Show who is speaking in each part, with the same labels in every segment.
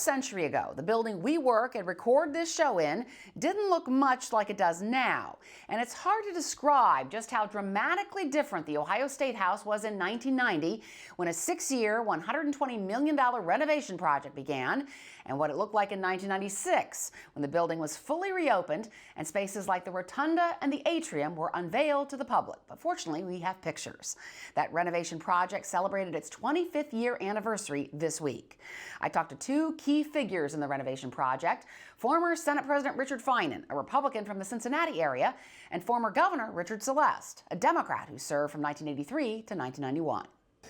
Speaker 1: century ago, the building we work and record this show in didn't look much like it does now. And it's hard to describe just how dramatically different the Ohio Statehouse was in 1990 when a 6-year, $120 million renovation project began, and what it looked like in 1996 when the building was fully reopened and spaces like the Rotunda and the Atrium were unveiled to the public. But fortunately, we have pictures. That renovation project celebrated its 25th year anniversary this week. I talked to two key figures in the renovation project: former Senate President Richard Finan, a Republican from the Cincinnati area, and former Governor Richard Celeste, a Democrat who served from 1983 to 1991.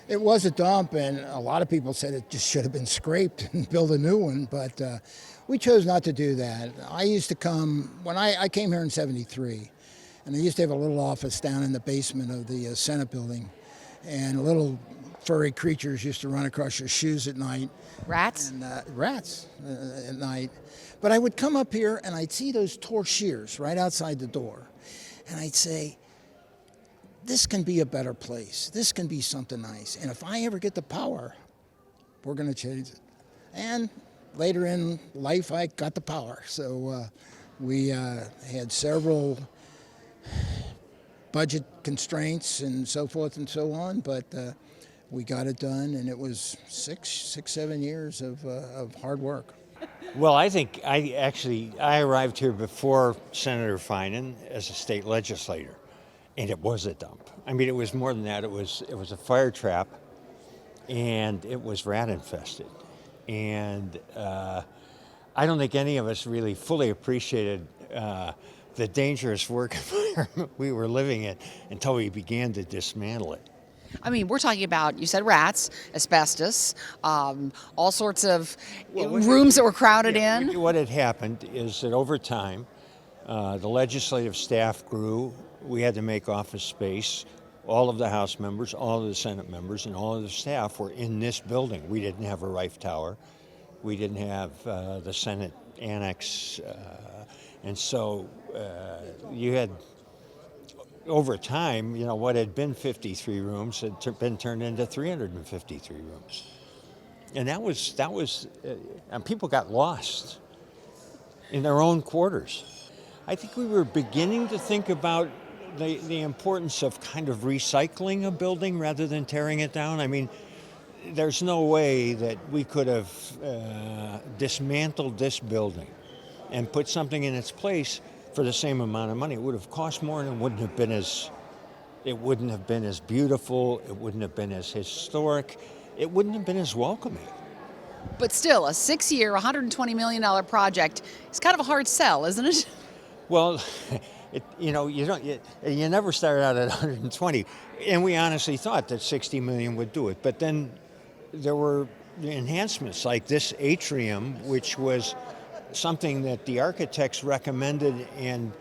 Speaker 2: It was a dump, and a lot of people said it just should have been scraped and built a new one, but we chose not to do that. I used to come, when I came here in '73, and I used to have a little office down in the basement of the Senate building, and little furry creatures used to run across your shoes at night.
Speaker 1: Rats?
Speaker 2: And, rats at night. But I would come up here and I'd see those torchiers right outside the door, and I'd say, this can be a better place. This can be something nice. And if I ever get the power, we're going to change it. And later in life, I got the power. So we had several budget constraints and so forth and so on, but we got it done, and it was 7 years of hard work.
Speaker 3: Well, I think I arrived here before Senator Finan as a state legislator. And it was a dump. I mean, it was more than that. It was a fire trap, and it was rat infested. And I don't think any of us really fully appreciated the dangerous work environment we were living in until we began to dismantle it.
Speaker 1: I mean, we're talking about, you said rats, asbestos, all sorts of rooms that were crowded in.
Speaker 3: What had happened is that over time, the legislative staff grew. We had to make office space. All of the House members, all of the Senate members, and all of the staff were in this building. We didn't have a Rife Tower. We didn't have the Senate Annex. And so you had, over time, what had been 53 rooms had been turned into 353 rooms. And that was and people got lost in their own quarters. I think we were beginning to think about the importance of kind of recycling a building rather than tearing it down. I mean, there's no way that we could have dismantled this building and put something in its place for the same amount of money. It would have cost more, and it wouldn't have been as beautiful, it wouldn't have been as historic, it wouldn't have been as welcoming.
Speaker 1: But still, a 6-year, $120 million project is kind of a hard sell, isn't it?
Speaker 3: Well, you never start out at 120, and we honestly thought that 60 million would do it. But then there were enhancements like this atrium, which was something that the architects recommended, and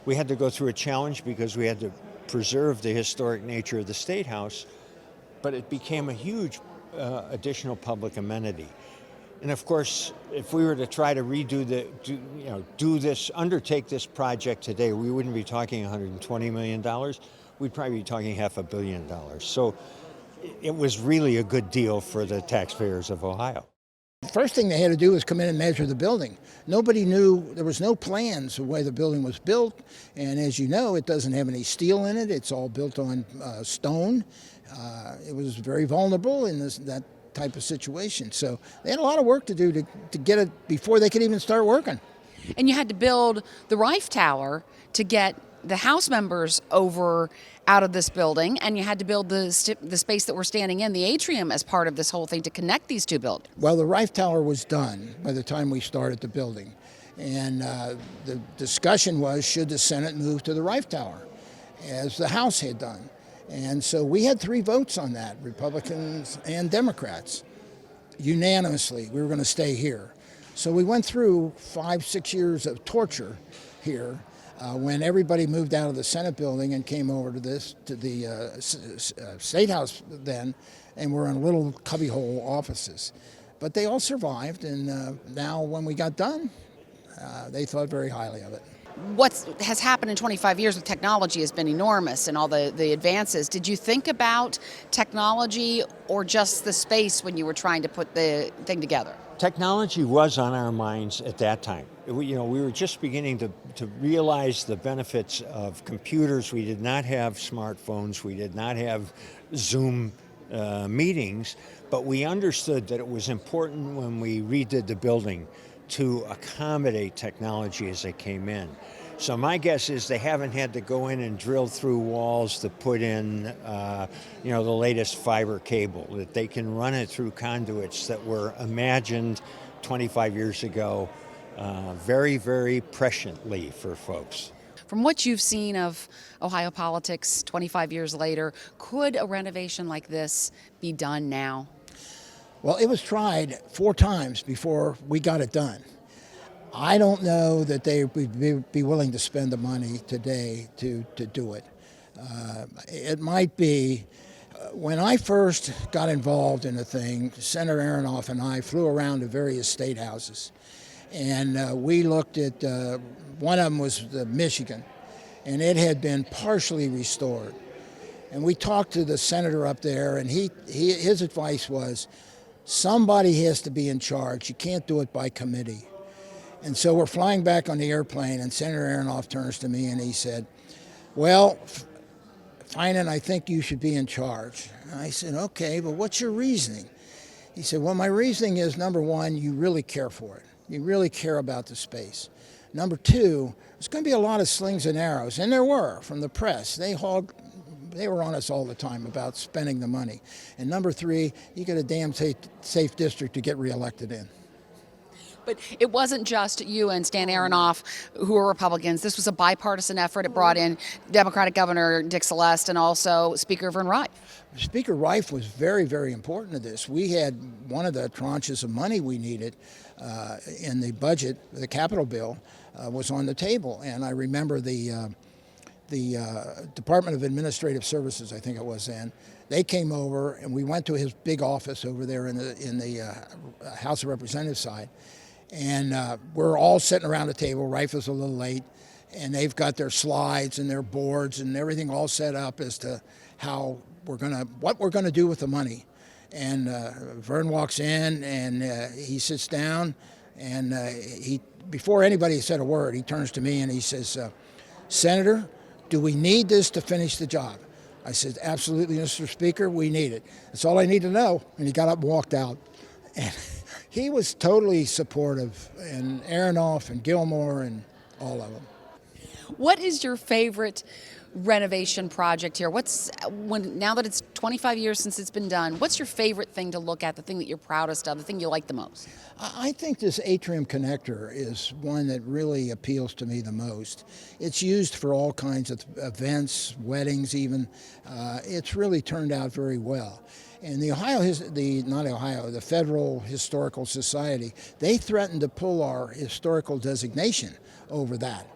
Speaker 3: we had to go through a challenge because we had to preserve the historic nature of the State House. But it became a huge additional public amenity. And of course, if we were to try to undertake this project today, we wouldn't be talking $120 million. We'd probably be talking $500 million. So it was really a good deal for the taxpayers of Ohio.
Speaker 2: The first thing they had to do was come in and measure the building. Nobody knew, there was no plans of the way the building was built. And as you know, it doesn't have any steel in it. It's all built on stone. It was very vulnerable in that type of situation. So they had a lot of work to do to get it before they could even start working.
Speaker 1: And you had to build the Rife Tower to get the House members over out of this building, and you had to build the space that we're standing in, the atrium, as part of this whole thing to connect these two buildings.
Speaker 2: Well, the Rife Tower was done by the time we started the building. And the discussion was, should the Senate move to the Rife Tower, as the House had done? And so we had 3 votes on that, Republicans and Democrats. Unanimously, we were going to stay here. So we went through 5-6 years of torture here when everybody moved out of the Senate building and came over to the State House then, and we're in little cubbyhole offices. But they all survived, and now when we got done, they thought very highly of it.
Speaker 1: What has happened in 25 years with technology has been enormous, and all the advances. Did you think about technology or just the space when you were trying to put the thing together?
Speaker 3: Technology was on our minds at that time. We were just beginning to realize the benefits of computers. We did not have smartphones. We did not have Zoom meetings, but we understood that it was important when we redid the building to accommodate technology as it came in. So my guess is they haven't had to go in and drill through walls to put in, the latest fiber cable, that they can run it through conduits that were imagined 25 years ago very, very presciently for folks.
Speaker 1: From what you've seen of Ohio politics 25 years later, could a renovation like this be done now?
Speaker 2: Well, it was tried 4 times before we got it done. I don't know that they would be willing to spend the money today to do it. It might be, when I first got involved in the thing, Senator Aronoff and I flew around to various state houses. And we looked at, one of them was the Michigan, and it had been partially restored. And we talked to the senator up there, and his advice was, somebody has to be in charge. You can't do it by committee. And so we're flying back on the airplane, and Senator Aronoff turns to me and he said, well, Finan, I think you should be in charge. And I said, okay, but what's your reasoning? He said, well, my reasoning is, number one, you really care for it. You really care about the space. Number two, there's going to be a lot of slings and arrows, and there were from the press. They were on us all the time about spending the money. And number three, you got a damn safe district to get reelected in.
Speaker 1: But it wasn't just you and Stan Aronoff who were Republicans. This was a bipartisan effort. It brought in Democratic Governor Dick Celeste and also Speaker Vern Rife.
Speaker 2: Speaker Rife was very, very important to this. We had one of the tranches of money we needed in the budget, the capital bill, was on the table. And I remember the Department of Administrative Services, I think it was then, they came over and we went to his big office over there in the House of Representatives side. And we're all sitting around the table. Rife was a little late, and they've got their slides and their boards and everything all set up as to what we're gonna do with the money. And Vern walks in and he sits down, and before anybody said a word, he turns to me and he says, Senator, do we need this to finish the job? I said, absolutely, Mr. Speaker, we need it. That's all I need to know. And he got up and walked out. And he was totally supportive, and Aronoff and Gilmore and all of them.
Speaker 1: What is your favorite renovation project here? Now that it's 25 years since it's been done, what's your favorite thing to look at, the thing that you're proudest of, the thing you like the most?
Speaker 2: I think this Atrium connector is one that really appeals to me the most. It's used for all kinds of events, weddings even. It's really turned out very well. And the Federal Historical Society, they threatened to pull our historical designation over that.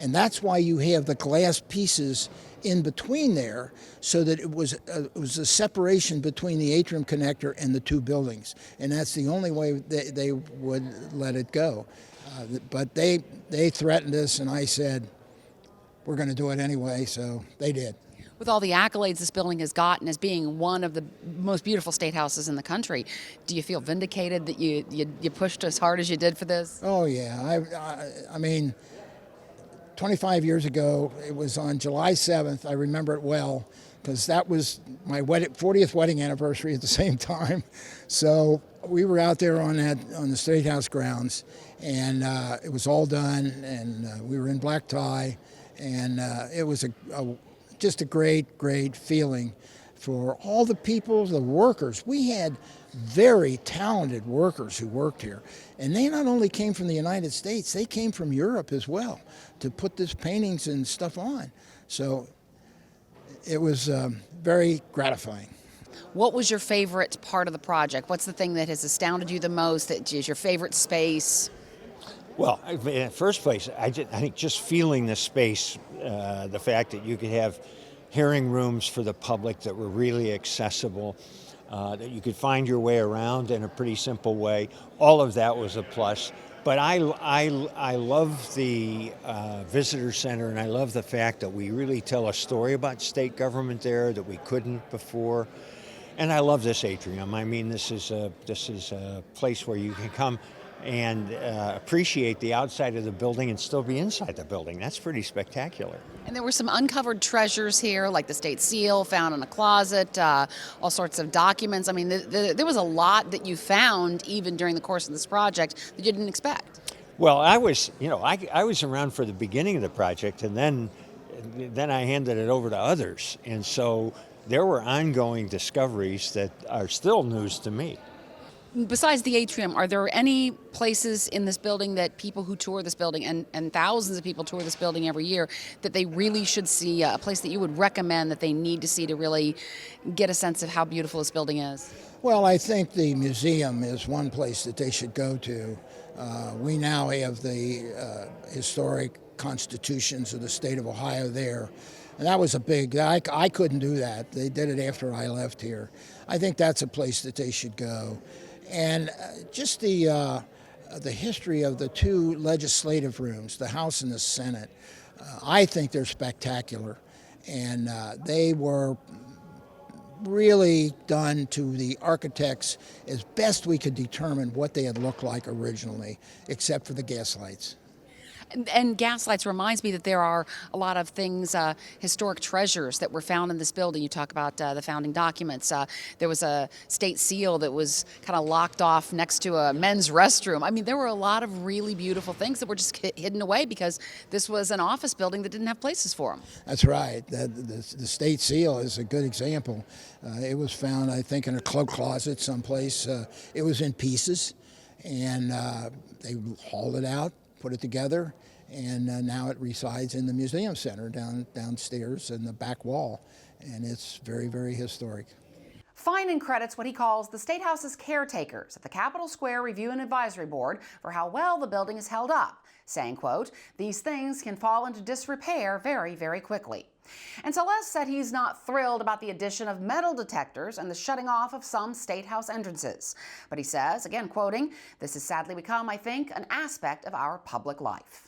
Speaker 2: And that's why you have the glass pieces in between there, so that it was a separation between the atrium connector and the two buildings. And that's the only way they would let it go. But they threatened us, and I said, we're going to do it anyway, so they did.
Speaker 1: With all the accolades this building has gotten as being one of the most beautiful state houses in the country, do you feel vindicated that you pushed as hard as you did for this?
Speaker 2: Oh, yeah. I mean, 25 years ago, it was on July 7th. I remember it well because that was my 40th wedding anniversary at the same time. So we were out there on the State House grounds, and it was all done, and we were in black tie, and it was just a great, great feeling for all the people, the workers. We had very talented workers who worked here. And they not only came from the United States, they came from Europe as well to put these paintings and stuff on. So it was very gratifying.
Speaker 1: What was your favorite part of the project? What's the thing that has astounded you the most, that is your favorite space?
Speaker 3: Well, in the first place, I think just feeling the space, the fact that you could have hearing rooms for the public that were really accessible, that you could find your way around in a pretty simple way, all of that was a plus. But I love the visitor center, and I love the fact that we really tell a story about state government there that we couldn't before. And I love this atrium. I mean, this is a place where you can come and appreciate the outside of the building and still be inside the building. That's pretty spectacular.
Speaker 1: And there were some uncovered treasures here, like the state seal found in a closet, all sorts of documents. I mean, there was a lot that you found even during the course of this project that you didn't expect.
Speaker 3: Well, I was around for the beginning of the project, and then I handed it over to others, and so there were ongoing discoveries that are still news to me.
Speaker 1: Besides the atrium, are there any places in this building that people who tour this building, and thousands of people tour this building every year, that they really should see, a place that you would recommend that they need to see to really get a sense of how beautiful this building is?
Speaker 2: Well, I think the museum is one place that they should go to. We now have the historic constitutions of the state of Ohio there. And that was a big, I couldn't do that. They did it after I left here. I think that's a place that they should go. And just the history of the two legislative rooms, the House and the Senate, I think they're spectacular. And they were really done to the architects as best we could determine what they had looked like originally, except for the gas lights.
Speaker 1: And gaslights reminds me that there are a lot of things, historic treasures that were found in this building. You talk about the founding documents. There was a state seal that was kind of locked off next to a men's restroom. I mean, there were a lot of really beautiful things that were just hidden away because this was an office building that didn't have places for them.
Speaker 2: That's right. The state seal is a good example. It was found, I think, in a cloak closet someplace. It was in pieces, and they hauled it out, put it together, and now it resides in the museum center downstairs in the back wall, and it's very, very historic.
Speaker 1: Finan credits what he calls the State House's caretakers at the Capitol Square Review and Advisory Board for how well the building is held up, saying, quote, "These things can fall into disrepair very, very quickly." And Celeste said he's not thrilled about the addition of metal detectors and the shutting off of some State House entrances. But he says, again quoting, "This has sadly become, I think, an aspect of our public life."